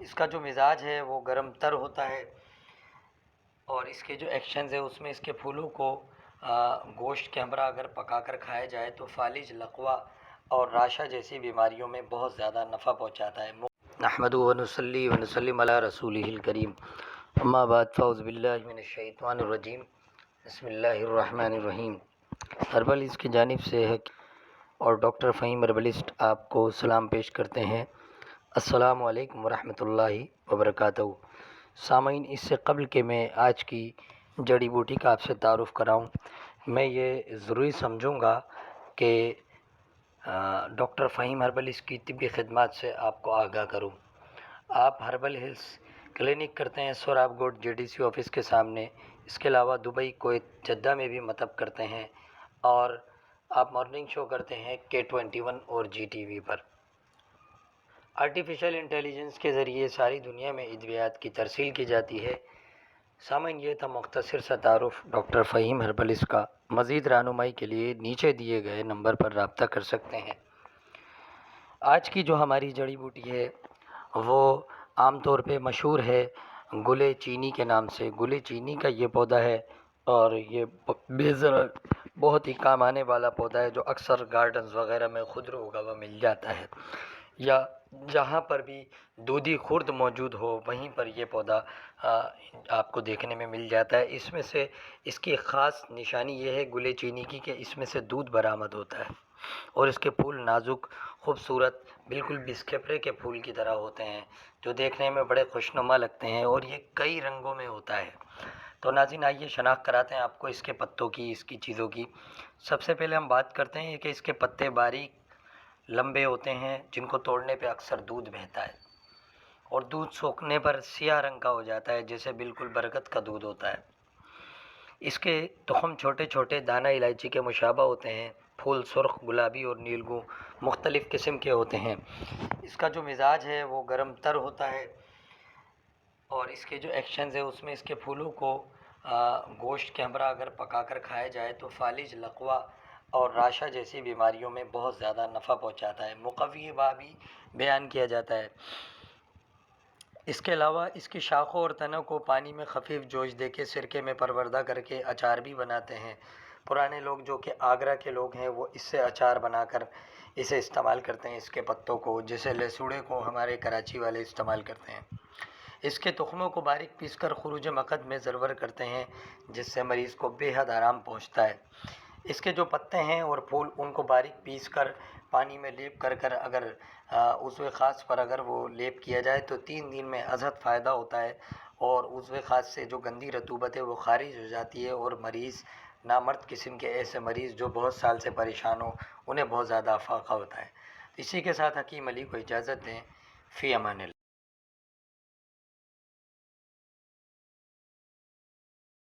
اس کا جو مزاج ہے وہ گرم تر ہوتا ہے، اور اس کے جو ایکشنز ہے اس میں اس کے پھولوں کو گوشت کے ہمراہ اگر پکا کر کھایا جائے تو فالج، لقوہ اور راشہ جیسی بیماریوں میں بہت زیادہ نفع پہنچاتا ہے۔ نحمدہ ونصلی ونسلم علی رسولہ الکریم، اما بعد، فاعوذ باللہ من الشیطان الرجیم، بسم اللہ الرحمن الرحیم۔ ہربلسٹ کی جانب سے ہے اور ڈاکٹر فہیم ہربلسٹ آپ کو سلام پیش کرتے ہیں۔ السلام علیکم ورحمۃ اللہ وبرکاتہ۔ سامعین، اس سے قبل کہ میں آج کی جڑی بوٹی کا آپ سے تعارف کراؤں، میں یہ ضروری سمجھوں گا کہ ڈاکٹر فہیم ہربلسٹ کی طبی خدمات سے آپ کو آگاہ کروں۔ آپ ہربل ہلس کلینک کرتے ہیں سوراب گوٹ جے ڈی سی آفس کے سامنے، اس کے علاوہ دبئی، کویت، جدہ میں بھی مطب کرتے ہیں، اور آپ مارننگ شو کرتے ہیں K21 اور جی ٹی وی پر۔ آرٹیفیشل انٹیلیجنس کے ذریعے ساری دنیا میں ادویات کی ترسیل کی جاتی ہے۔ سامعین، یہ تھا مختصر سا تعارف ڈاکٹر فہیم ہربلسٹ کا۔ مزید رہنمائی کے لیے نیچے دیے گئے نمبر پر رابطہ کر سکتے ہیں۔ آج کی جو ہماری جڑی بوٹی ہے وہ عام طور پہ مشہور ہے گلے چینی کے نام سے۔ گلے چینی کا یہ پودا ہے اور یہ بے ضرر بہت ہی کام آنے والا پودا ہے، جو اکثر گارڈنز وغیرہ میں خضر اگا ہوا مل جاتا ہے، یا جہاں پر بھی دودھی خرد موجود ہو وہیں پر یہ پودا آپ کو دیکھنے میں مل جاتا ہے۔ اس میں سے اس کی خاص نشانی یہ ہے گلے چینی کی کہ اس میں سے دودھ برآمد ہوتا ہے، اور اس کے پھول نازک، خوبصورت، بالکل بسکیپرے کے پھول کی طرح ہوتے ہیں، جو دیکھنے میں بڑے خوشنما لگتے ہیں، اور یہ کئی رنگوں میں ہوتا ہے۔ تو ناظرین، آئیے شناخت کراتے ہیں آپ کو اس کے پتوں کی، اس کی چیزوں کی۔ سب سے پہلے ہم بات کرتے ہیں کہ اس کے پتے باریک لمبے ہوتے ہیں، جن کو توڑنے پہ اکثر دودھ بہتا ہے، اور دودھ سوکھنے پر سیاہ رنگ کا ہو جاتا ہے، جیسے بالکل برکت کا دودھ ہوتا ہے۔ اس کے تخم چھوٹے چھوٹے دانہ الائچی کے مشابہ ہوتے ہیں۔ پھول سرخ، گلابی اور نیلگوں مختلف قسم کے ہوتے ہیں۔ اس کا جو مزاج ہے وہ گرم تر ہوتا ہے، اور اس کے جو ایکشنز ہے اس میں اس کے پھولوں کو گوشت کے ہمراہ اگر پکا کر کھایا جائے تو فالج، لقوہ اور راشہ جیسی بیماریوں میں بہت زیادہ نفع پہنچاتا ہے۔ مقوی با بھی بیان کیا جاتا ہے۔ اس کے علاوہ اس کی شاخوں اور تنوں کو پانی میں خفیف جوش دے کے سرکے میں پروردہ کر کے اچار بھی بناتے ہیں۔ پرانے لوگ جو کہ آگرہ کے لوگ ہیں وہ اس سے اچار بنا کر اسے استعمال کرتے ہیں، اس کے پتوں کو، جیسے لہسوڑے کو ہمارے کراچی والے استعمال کرتے ہیں۔ اس کے تخموں کو باریک پیس کر خروج مقد میں زرور کرتے ہیں، جس سے مریض کو بے حد آرام پہنچتا ہے۔ اس کے جو پتے ہیں اور پھول، ان کو باریک پیس کر پانی میں لیپ کر اگر عضو خاص پر اگر وہ لیپ کیا جائے تو 3 دن میں ازحد فائدہ ہوتا ہے، اور عضو خاص سے جو گندی رطوبت ہے وہ خارج ہو جاتی ہے، اور مریض، نامرد قسم کے ایسے مریض جو بہت سال سے پریشان ہو، انہیں بہت زیادہ افاقہ ہوتا ہے۔ اسی کے ساتھ حکیم علی کو اجازت دیں۔ فی امان اللہ۔